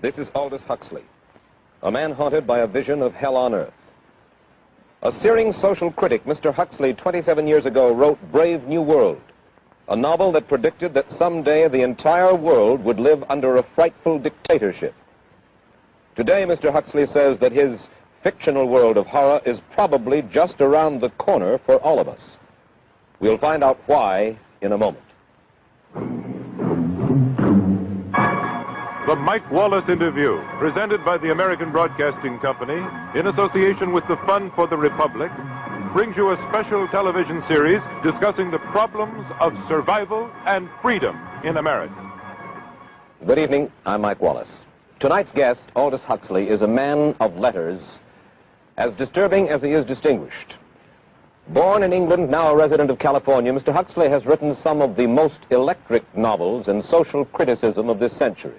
This is Aldous Huxley, a man haunted by a vision of hell on earth. A searing social critic, Mr. Huxley, 27 years ago, wrote Brave New World, a novel that predicted that someday the entire world would live under a frightful dictatorship. Today, Mr. Huxley says that his fictional world of horror is probably just around the corner for all of us. We'll find out why in a moment. The Mike Wallace Interview, presented by the American Broadcasting Company in association with the Fund for the Republic, brings you a special television series discussing the problems of survival and freedom in America. Good evening. I'm Mike Wallace. Tonight's guest, Aldous Huxley, is a man of letters, as disturbing as he is distinguished. Born in England, now a resident of California, Mr. Huxley has written some of the most electric novels in social criticism of this century.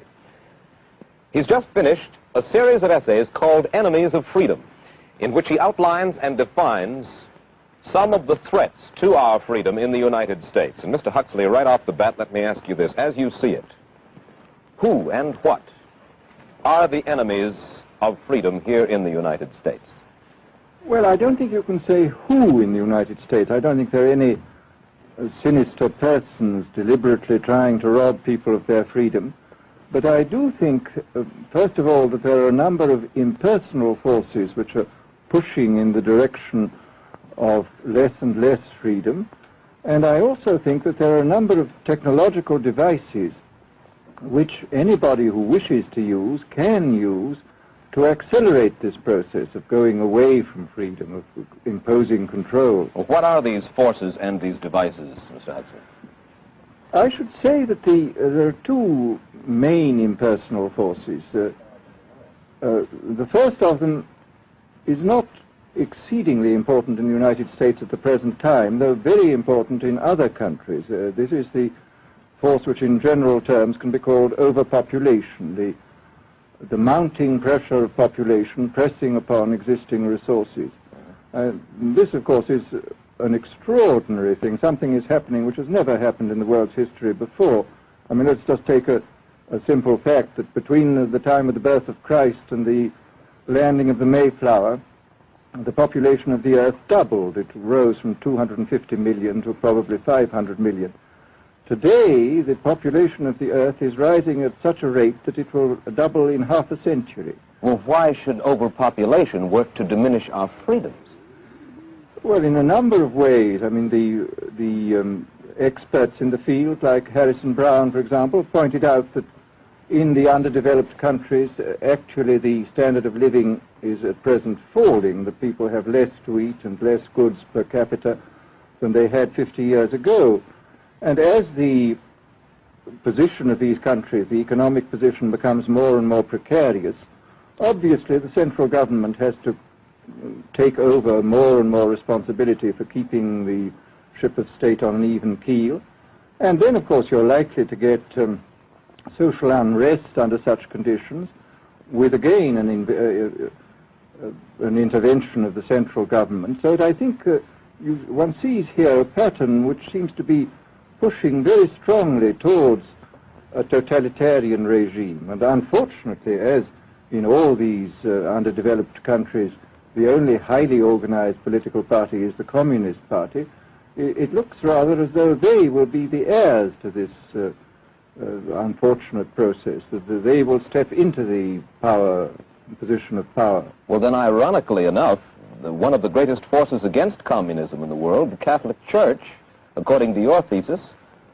He's just finished a series of essays called Enemies of Freedom, in which he outlines and defines some of the threats to our freedom in the United States. And Mr. Huxley, right off the bat, let me ask you this. As you see it, who and what are the enemies of freedom here in the United States? Well, I don't think you can say who in the United States. I don't think there are any sinister persons deliberately trying to rob people of their freedom. But I do think, first of all, that there are a number of impersonal forces which are pushing in the direction of less and less freedom. And I also think that there are a number of technological devices which anybody who wishes to use can use to accelerate this process of going away from freedom, of imposing control. Well, what are these forces and these devices, Mr. Huxley? I should say that there are two main impersonal forces. The first of them is not exceedingly important in the United States at the present time, though very important in other countries. This is the force which in general terms can be called overpopulation, the mounting pressure of population pressing upon existing resources. This, of course, is an extraordinary thing. Something is happening which has never happened in the world's history before. I mean, let's just take a simple fact that between the time of the birth of Christ and the landing of the Mayflower, the population of the Earth doubled. It rose from 250 million to probably 500 million. Today, the population of the Earth is rising at such a rate that it will double in half a century. Well, why should overpopulation work to diminish our freedoms? Well, in a number of ways. I mean, the experts in the field, like Harrison Brown, for example, pointed out that in the underdeveloped countries, actually the standard of living is at present falling. The people have less to eat and less goods per capita than they had 50 years ago. And as the position of these countries, the economic position, becomes more and more precarious, obviously the central government has to take over more and more responsibility for keeping the ship of state on an even keel. And then, of course, you're likely to get social unrest under such conditions, with again an intervention of the central government. So that I think one sees here a pattern which seems to be pushing very strongly towards a totalitarian regime. And unfortunately, as in all these underdeveloped countries, the only highly organized political party is the Communist Party, it looks rather as though they will be the heirs to this unfortunate process, that they will step into the position of power. Well, then, ironically enough, one of the greatest forces against communism in the world, the Catholic Church, according to your thesis,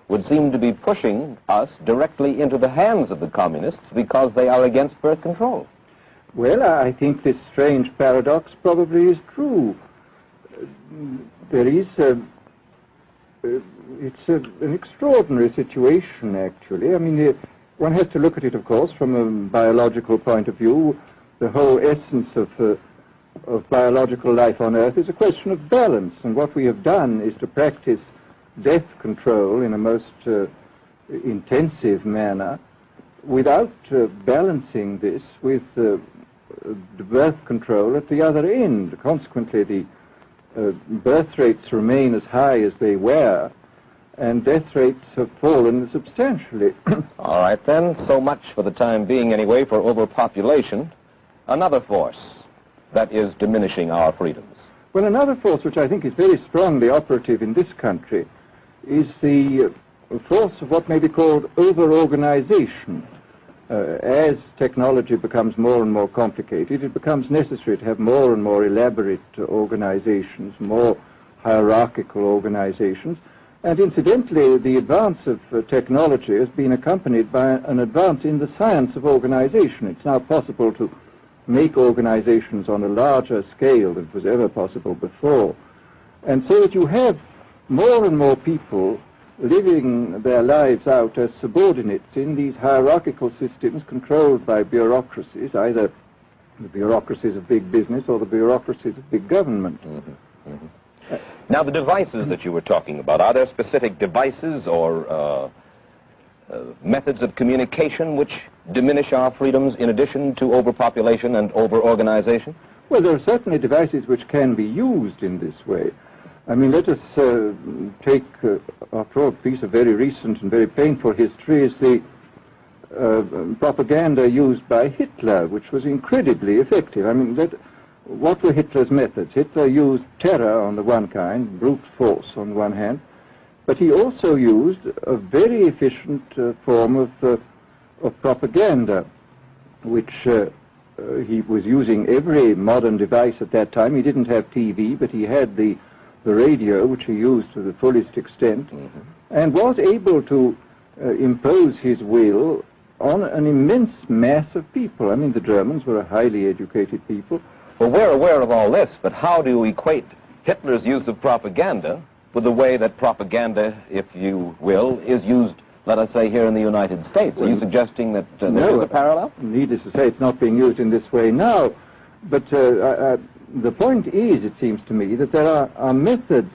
would seem to be pushing us directly into the hands of the communists because they are against birth control. Well, I think this strange paradox probably is true. There is it's an extraordinary situation, actually. I mean, one has to look at it, of course, from a biological point of view. The whole essence of biological life on Earth is a question of balance, and what we have done is to practice death control in a most intensive manner without balancing this with the birth control at the other end. Consequently, the birth rates remain as high as they were, and death rates have fallen substantially. All right, then. So much for the time being, anyway, for overpopulation. Another force that is diminishing our freedoms. Well, another force which I think is very strongly operative in this country is the force of what may be called over-organization. As technology becomes more and more complicated, it becomes necessary to have more and more elaborate organizations, more hierarchical organizations. And incidentally, the advance of technology has been accompanied by an advance in the science of organization. It's now possible to make organizations on a larger scale than was ever possible before. And so that you have more and more people living their lives out as subordinates in these hierarchical systems controlled by bureaucracies, either the bureaucracies of big business or the bureaucracies of big government. Mm-hmm. Mm-hmm. Now, the devices that you were talking about, are there specific devices or methods of communication which diminish our freedoms in addition to overpopulation and over-organization? Well, there are certainly devices which can be used in this way. I mean, let us take, after all, a piece of very recent and very painful history is the propaganda used by Hitler, which was incredibly effective. I mean, what were Hitler's methods? Hitler used terror on the one kind, brute force on one hand, but he also used a very efficient form of propaganda, which he was using every modern device at that time. He didn't have TV, but he had the radio, which he used to the fullest extent, mm-hmm. and was able to impose his will on an immense mass of people. I mean, the Germans were a highly educated people. Well, we're aware of all this, but how do you equate Hitler's use of propaganda with the way that propaganda, if you will, is used, let us say, here in the United States? Are you suggesting that there is a parallel? Needless to say, it's not being used in this way now, but the point is, it seems to me, that there are methods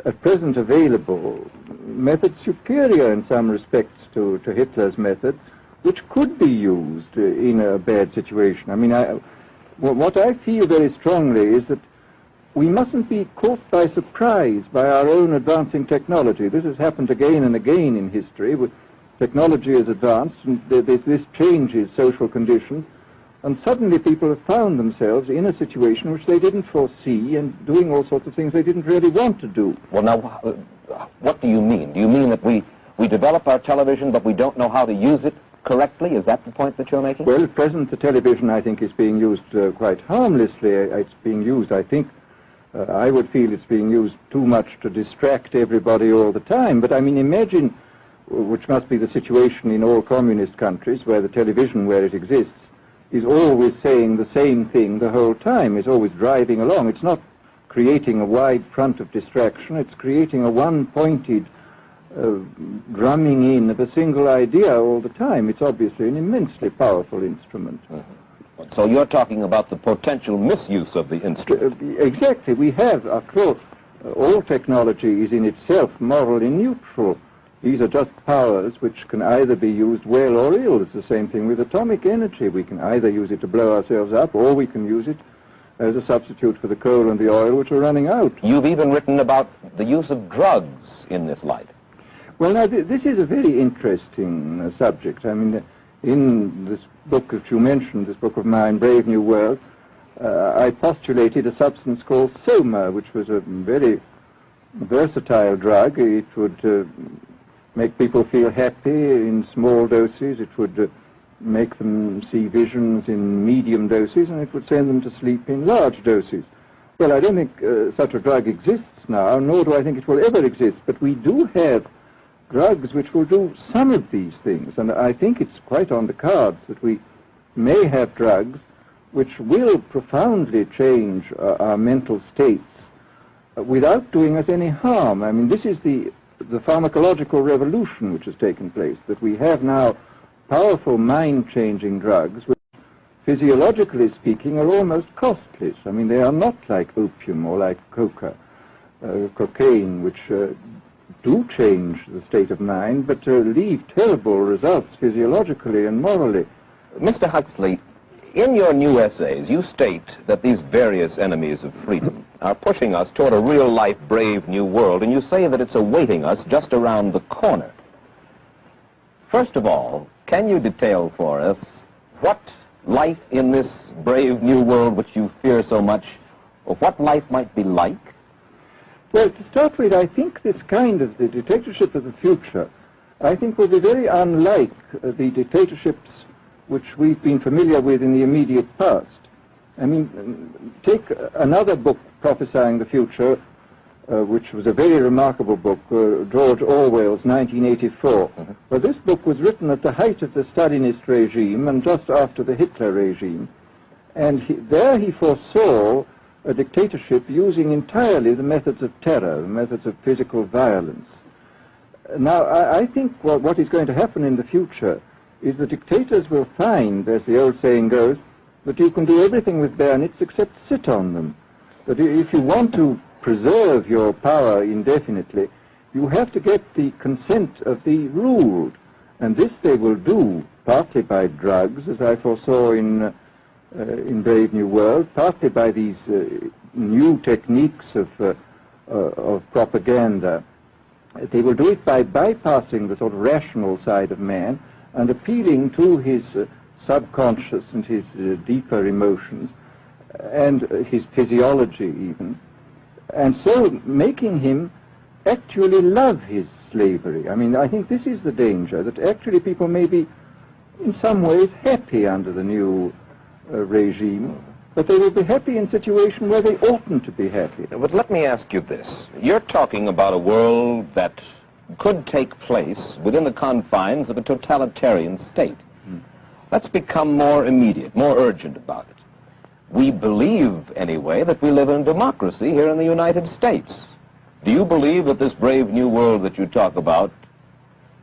at present available, methods superior in some respects to Hitler's method, which could be used in a bad situation. I mean, what I feel very strongly is that we mustn't be caught by surprise by our own advancing technology. This has happened again and again in history. Technology has advanced, and this changes social conditions, and suddenly people have found themselves in a situation which they didn't foresee and doing all sorts of things they didn't really want to do. Well, now, what do you mean? Do you mean that we develop our television, but we don't know how to use it correctly? Is that the point that you're making? Well, at present, the television, I think, is being used quite harmlessly. It's being used, I think, I would feel it's being used too much to distract everybody all the time. But, I mean, imagine, which must be the situation in all communist countries, where the television, where it exists, is always saying the same thing the whole time. It's always driving along. It's not creating a wide front of distraction. It's creating a one-pointed drumming in of a single idea all the time. It's obviously an immensely powerful instrument. Mm-hmm. So you're talking about the potential misuse of the instrument. Exactly. We have, after all technology is in itself morally neutral. These are just powers which can either be used well or ill. It's the same thing with atomic energy. We can either use it to blow ourselves up, or we can use it as a substitute for the coal and the oil which are running out. You've even written about the use of drugs in this light. Well, now, this is a very interesting subject. I mean, in this book that you mentioned, this book of mine, Brave New World, I postulated a substance called soma, which was a very versatile drug. It would make people feel happy in small doses. It would make them see visions in medium doses, and it would send them to sleep in large doses. Well, I don't think such a drug exists now, nor do I think it will ever exist, but we do have drugs which will do some of these things, and I think it's quite on the cards that we may have drugs which will profoundly change our mental states without doing us any harm. I mean, this is the pharmacological revolution which has taken place, that we have now powerful mind-changing drugs which, physiologically speaking, are almost costless. I mean, they are not like opium or like cocaine, which do change the state of mind, but leave terrible results physiologically and morally. Mr. Huxley, in your new essays, you state that these various enemies of freedom, are pushing us toward a real-life, brave new world, and you say that it's awaiting us just around the corner. First of all, can you detail for us what life in this brave new world which you fear so much, or what life might be like? Well, to start with, I think this kind of the dictatorship of the future, I think will be very unlike the dictatorships which we've been familiar with in the immediate past. I mean, take another book prophesying the future, which was a very remarkable book, George Orwell's 1984. Well, this book was written at the height of the Stalinist regime and just after the Hitler regime. And there he foresaw a dictatorship using entirely the methods of terror, the methods of physical violence. Now, I think what is going to happen in the future is the dictators will find, as the old saying goes, that you can do everything with bayonets except sit on them. That if you want to preserve your power indefinitely, you have to get the consent of the ruled. And this they will do partly by drugs, as I foresaw in Brave New World, partly by these new techniques of propaganda. They will do it by bypassing the sort of rational side of man and appealing to his subconscious and his deeper emotions and his physiology even, and so making him actually love his slavery. I mean, I think this is the danger, that actually people may be in some ways happy under the new regime, but they will be happy in a situation where they oughtn't to be happy. But let me ask you this. You're talking about a world that could take place within the confines of a totalitarian state. Let's become more immediate, more urgent about it. We believe, anyway, that we live in democracy here in the United States. Do you believe that this brave new world that you talk about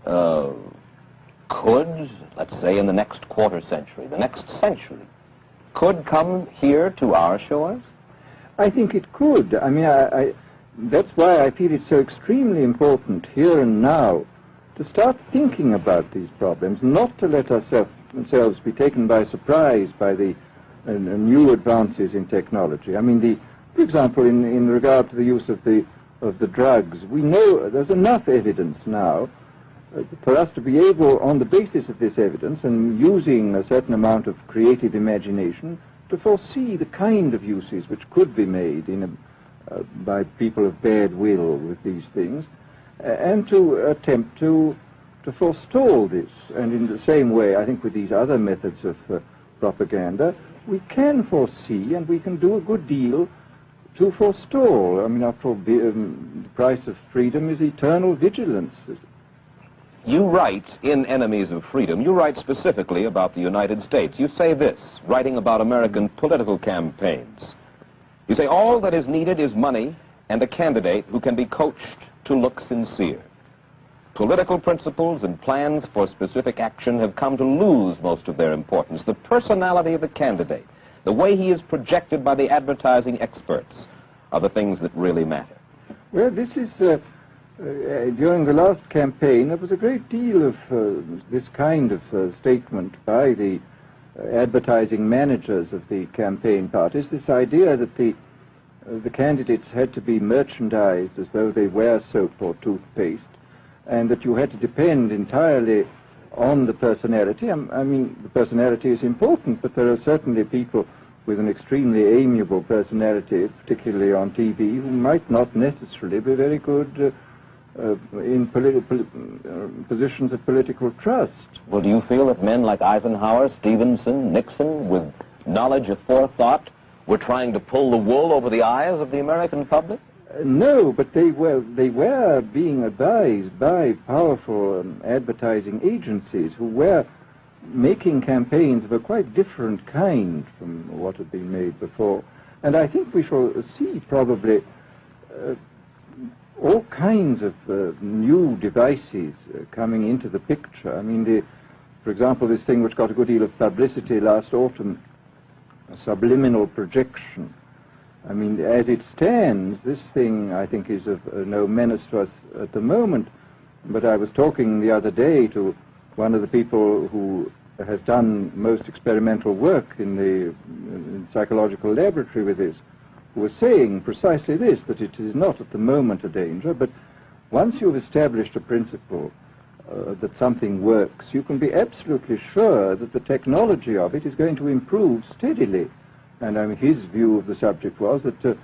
could, let's say in the next quarter century, the next century, could come here to our shores? I think it could. I mean, that's why I feel it's so extremely important here and now to start thinking about these problems, not to let ourselves be taken by surprise by the new advances in technology. I mean, for example, in regard to the use of the drugs, we know there's enough evidence now for us to be able, on the basis of this evidence and using a certain amount of creative imagination, to foresee the kind of uses which could be made by people of bad will with these things, and to attempt to forestall this. And in the same way, I think with these other methods of propaganda, we can foresee and we can do a good deal to forestall. I mean, after all, the price of freedom is eternal vigilance. You write in Enemies of Freedom, you write specifically about the United States. You say this, writing about American political campaigns. You say, all that is needed is money and a candidate who can be coached to look sincere. Political principles and plans for specific action have come to lose most of their importance. The personality of the candidate, the way he is projected by the advertising experts, are the things that really matter. Well, this is, during the last campaign, there was a great deal of this kind of statement by the advertising managers of the campaign parties, this idea that the candidates had to be merchandised as though they were soap or toothpaste, and that you had to depend entirely on the personality. I mean, the personality is important, but there are certainly people with an extremely amiable personality, particularly on TV, who might not necessarily be very good in positions of political trust. Well, do you feel that men like Eisenhower, Stevenson, Nixon, with knowledge of forethought, were trying to pull the wool over the eyes of the American public? No, but they were being advised by powerful advertising agencies who were making campaigns of a quite different kind from what had been made before. And I think we shall see probably all kinds of new devices coming into the picture. I mean, for example, this thing which got a good deal of publicity last autumn, subliminal projection. I mean, as it stands, this thing, I think, is of no menace to us at the moment. But I was talking the other day to one of the people who has done most experimental work in the psychological laboratory with this, who was saying precisely this, that it is not at the moment a danger, but once you've established a principle that something works, you can be absolutely sure that the technology of it is going to improve steadily. And his view of the subject was that,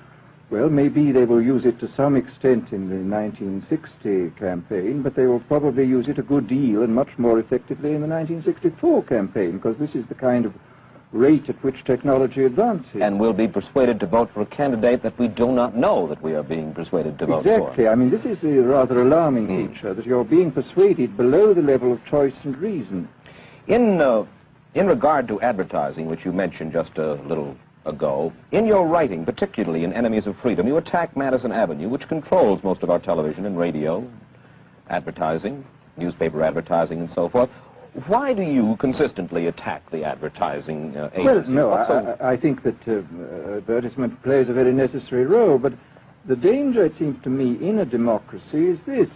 well, maybe they will use it to some extent in the 1960 campaign, but they will probably use it a good deal and much more effectively in the 1964 campaign, because this is the kind of rate at which technology advances. And we'll be persuaded to vote for a candidate that we do not know that we are being persuaded to vote for. Exactly. I mean, this is a rather alarming feature, that you're being persuaded below the level of choice and reason. In regard to advertising, which you mentioned just a little ago, in your writing, particularly in Enemies of Freedom, you attack Madison Avenue, which controls most of our television and radio advertising, newspaper advertising, and so forth. Why do you consistently attack the advertising agency? Well, no, I think that advertisement plays a very necessary role, but the danger, it seems to me, in a democracy is this.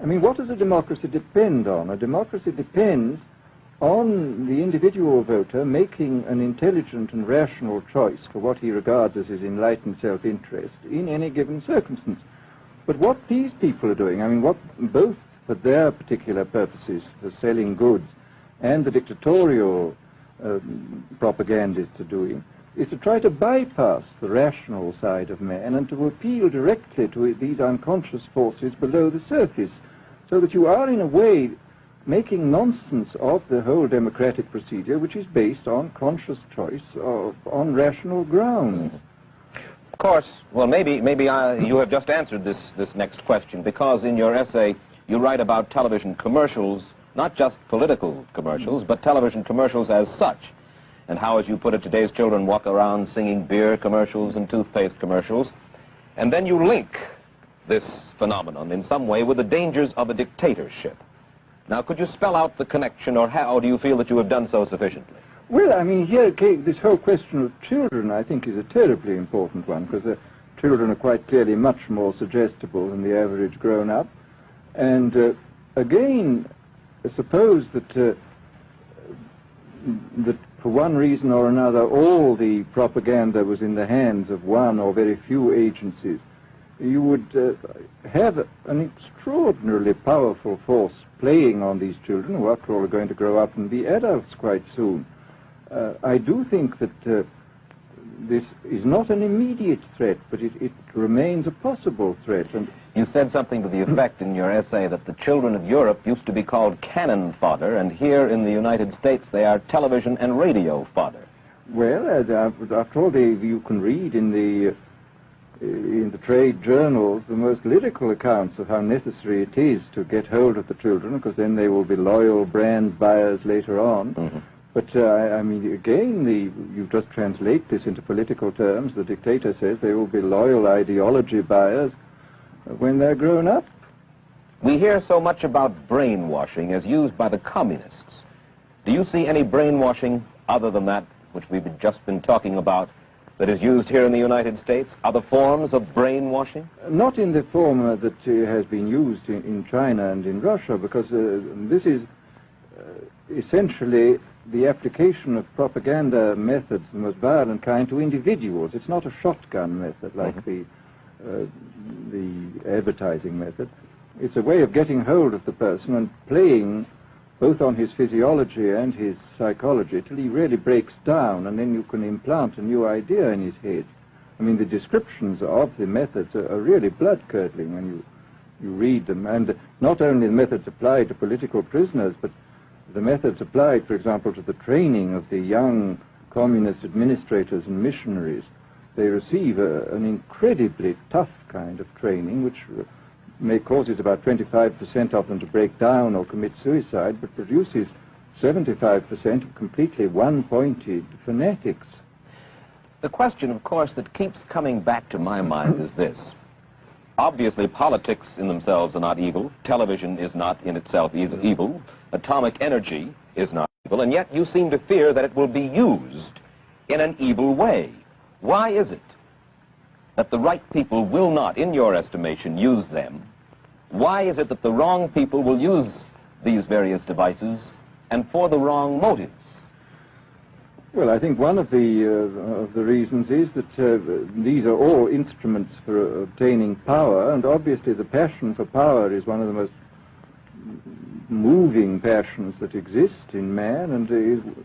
I mean, what does a democracy depend on? A democracy depends on the individual voter making an intelligent and rational choice for what he regards as his enlightened self-interest in any given circumstance. But what these people are doing, I mean, what both for their particular purposes, for selling goods, and the dictatorial propagandists are doing, is to try to bypass the rational side of man and to appeal directly to these unconscious forces below the surface, so that you are, in a way, making nonsense of the whole democratic procedure, which is based on conscious choice on rational grounds. Of course, well, maybe you have just answered this next question, because in your essay you write about television commercials, not just political commercials, but television commercials as such, and how, as you put it, today's children walk around singing beer commercials and toothpaste commercials, and then you link this phenomenon in some way with the dangers of a dictatorship. Now, could you spell out the connection, or how do you feel that you have done so sufficiently? Well, I mean, here, this whole question of children, I think, is a terribly important one, because children are quite clearly much more suggestible than the average grown-up. And again, suppose that for one reason or another, all the propaganda was in the hands of one or very few agencies, you would have an extraordinarily powerful force playing on these children, who after all are going to grow up and be adults quite soon. I do think that this is not an immediate threat, but it remains a possible threat. And you said something to the effect in your essay that the children of Europe used to be called cannon fodder, and here in the United States they are television and radio fodder. Well, after all, you can read in the trade journals the most lyrical accounts of how necessary it is to get hold of the children, because then they will be loyal brand buyers later on. Mm-hmm. But, I mean, again, you just translate this into political terms. The dictator says they will be loyal ideology buyers when they're grown up. We hear so much about brainwashing as used by the communists. Do you see any brainwashing other than that which we've just been talking about that is used here in the United States? Other forms of brainwashing? Not in the form that has been used in China and in Russia, because this is essentially the application of propaganda methods, the most violent kind, to individuals. It's not a shotgun method like the advertising method. It's a way of getting hold of the person and playing both on his physiology and his psychology till he really breaks down, and then you can implant a new idea in his head. I mean, the descriptions of the methods are really blood-curdling when you read them, and not only the methods applied to political prisoners, but the methods applied, for example, to the training of the young communist administrators and missionaries. They receive an incredibly tough kind of training, which may causes about 25% of them to break down or commit suicide, but produces 75% of completely one-pointed fanatics. The question, of course, that keeps coming back to my mind is this. Obviously, politics in themselves are not evil. Television is not in itself evil. Atomic energy is not evil. And yet you seem to fear that it will be used in an evil way. Why is it that the right people will not, in your estimation, use them? Why is it that the wrong people will use these various devices and for the wrong motives? Well, I think one of the reasons is that these are all instruments for obtaining power, and obviously the passion for power is one of the most moving passions that exist in man, and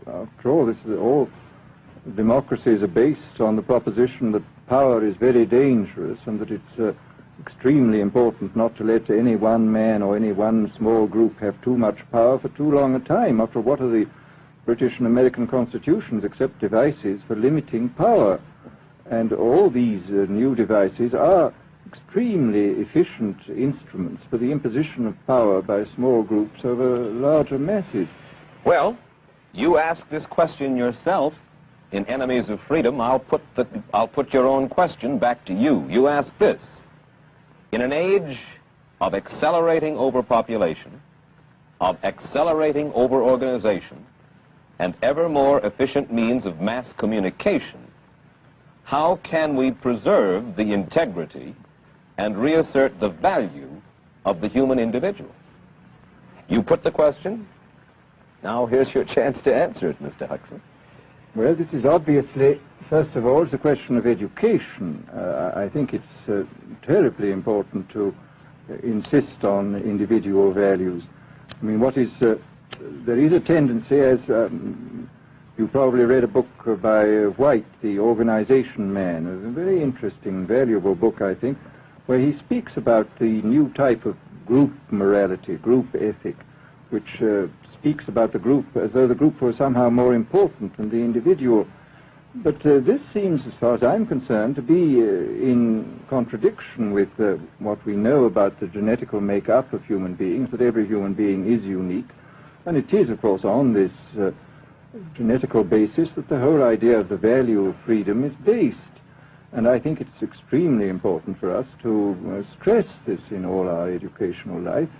after all, all democracies are based on the proposition that power is very dangerous and that it's extremely important not to let any one man or any one small group have too much power for too long a time. After all, what are the British and American constitutions except devices for limiting power? And all these new devices are extremely efficient instruments for the imposition of power by small groups over larger masses. Well, you ask this question yourself in Enemies of Freedom. I'll put your own question back to you. You ask this: in an age of accelerating overpopulation, of accelerating overorganization, and ever more efficient means of mass communication, how can we preserve the integrity and reassert the value of the human individual? You put the question. Now here's your chance to answer it, Mr. Huxley. Well, this is obviously, first of all, it's a question of education. I think it's terribly important to insist on individual values. I mean, there is a tendency, as you probably read a book by White, The Organization Man, a very interesting, valuable book, I think, where he speaks about the new type of group morality, group ethic, which speaks about the group as though the group was somehow more important than the individual. But this seems, as far as I'm concerned, to be in contradiction with what we know about the genetical makeup of human beings, that every human being is unique. And it is, of course, on this genetical basis that the whole idea of the value of freedom is based. And I think it's extremely important for us to stress this in all our educational life.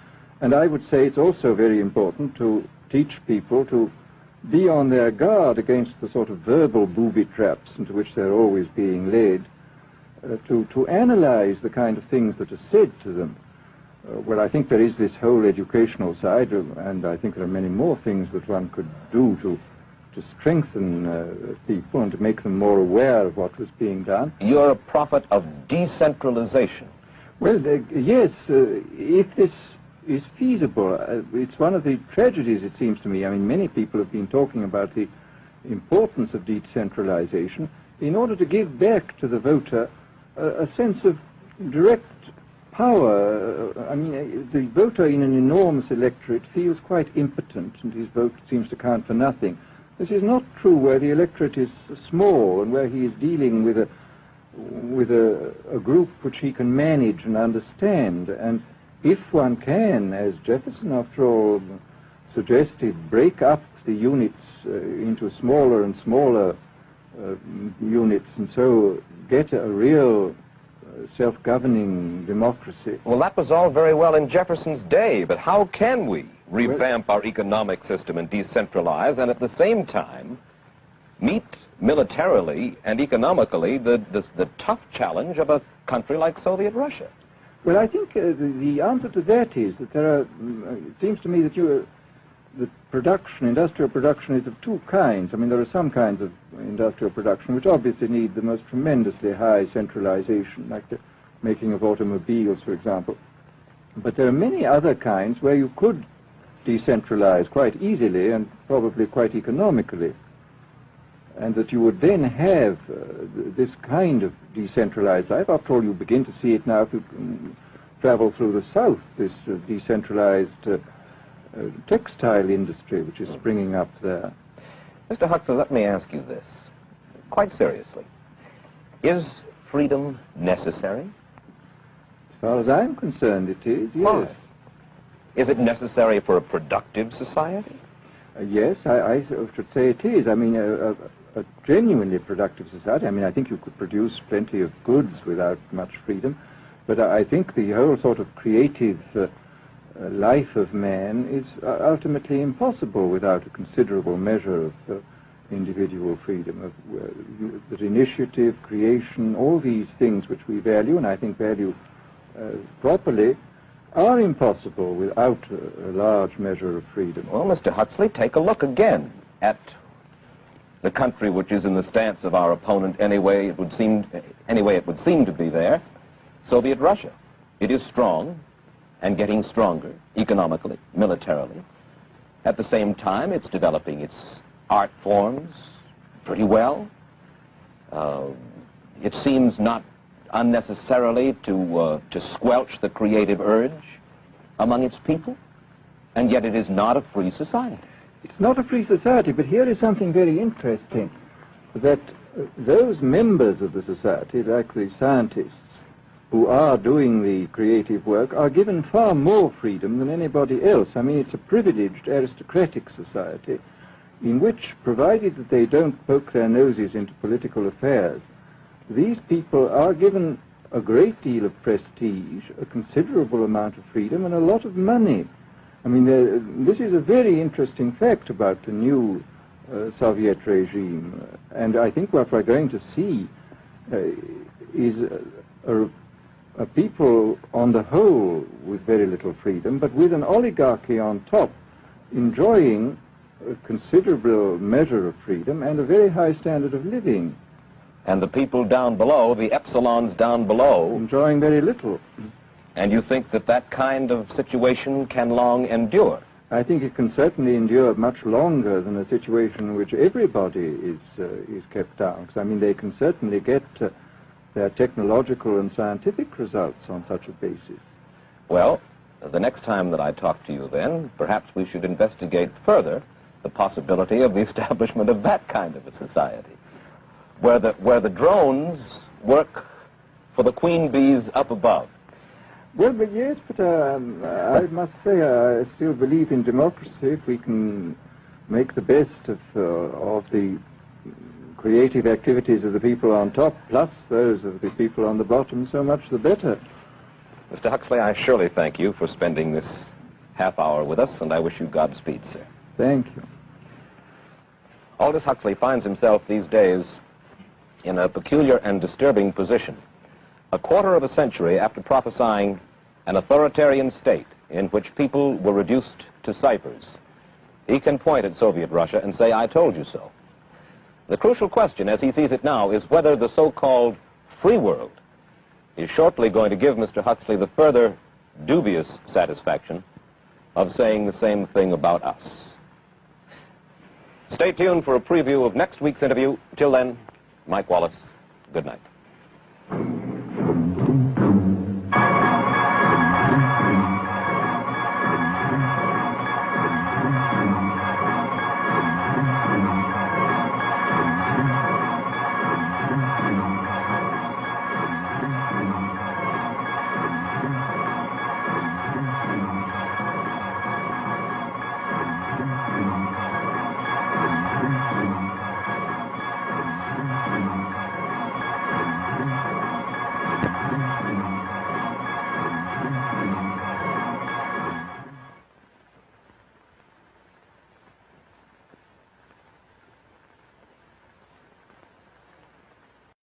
And I would say it's also very important to teach people to be on their guard against the sort of verbal booby traps into which they're always being led, to analyze the kind of things that are said to them. Well, I think there is this whole educational side, and I think there are many more things that one could do to strengthen people and to make them more aware of what was being done. You're a prophet of decentralization. Well, yes, if this is feasible. It's one of the tragedies, it seems to me. I mean, many people have been talking about the importance of decentralization in order to give back to the voter a sense of direct power. I mean, the voter in an enormous electorate feels quite impotent, and his vote seems to count for nothing. This is not true where the electorate is small and where he is dealing with a group which he can manage and understand. And if one can, as Jefferson, after all, suggested, break up the units into smaller and smaller units, and so get a real self-governing democracy. Well, that was all very well in Jefferson's day, but how can we revamp our economic system and decentralize and at the same time meet militarily and economically the tough challenge of a country like Soviet Russia? Well, I think the answer to that is that there are, it seems to me that industrial production is of two kinds. I mean, there are some kinds of industrial production which obviously need the most tremendously high centralization, like the making of automobiles, for example. But there are many other kinds where you could decentralize quite easily and probably quite economically, and that you would then have this kind of decentralized life. After all, you begin to see it now if you travel through the South, this decentralized textile industry which is springing up there. Mr. Huxley, let me ask you this, quite seriously. Is freedom necessary? As far as I'm concerned, it is, yes. Why? Is it necessary for a productive society? Yes, I should say it is. I mean, a genuinely productive society. I mean, I think you could produce plenty of goods without much freedom, but I think the whole sort of creative life of man is ultimately impossible without a considerable measure of individual freedom, that initiative, creation, all these things which we value, and I think value properly, are impossible without a large measure of freedom. Well, Mr. Huxley, take a look again at the country which is in the stance of our opponent anyway it would seem to be there, Soviet Russia. It is strong and getting stronger economically, militarily. At the same time, it's developing its art forms pretty well. It seems not unnecessarily to squelch the creative urge among its people, and yet it is not a free society. It's not a free society, but here is something very interesting, that those members of the society, like the scientists who are doing the creative work, are given far more freedom than anybody else. I mean, it's a privileged aristocratic society in which, provided that they don't poke their noses into political affairs, these people are given a great deal of prestige, a considerable amount of freedom, and a lot of money. I mean, this is a very interesting fact about the new Soviet regime, and I think what we're going to see is a people on the whole with very little freedom, but with an oligarchy on top, enjoying a considerable measure of freedom and a very high standard of living. And the people down below, the epsilons down below, enjoying very little. And you think that that kind of situation can long endure? I think it can certainly endure much longer than a situation in which everybody is kept down. Because, I mean, they can certainly get their technological and scientific results on such a basis. Well, the next time that I talk to you then, perhaps we should investigate further the possibility of the establishment of that kind of a society, where the drones work for the queen bees up above. Well, but yes, but I must say I still believe in democracy. If we can make the best of the creative activities of the people on top, plus those of the people on the bottom, so much the better. Mr. Huxley, I surely thank you for spending this half hour with us, and I wish you Godspeed, sir. Thank you. Aldous Huxley finds himself these days in a peculiar and disturbing position. A quarter of a century after prophesying an authoritarian state in which people were reduced to ciphers, he can point at Soviet Russia and say, "I told you so." The crucial question, as he sees it now, is whether the so-called free world is shortly going to give Mr. Huxley the further dubious satisfaction of saying the same thing about us. Stay tuned for a preview of next week's interview. Till then, Mike Wallace, good night.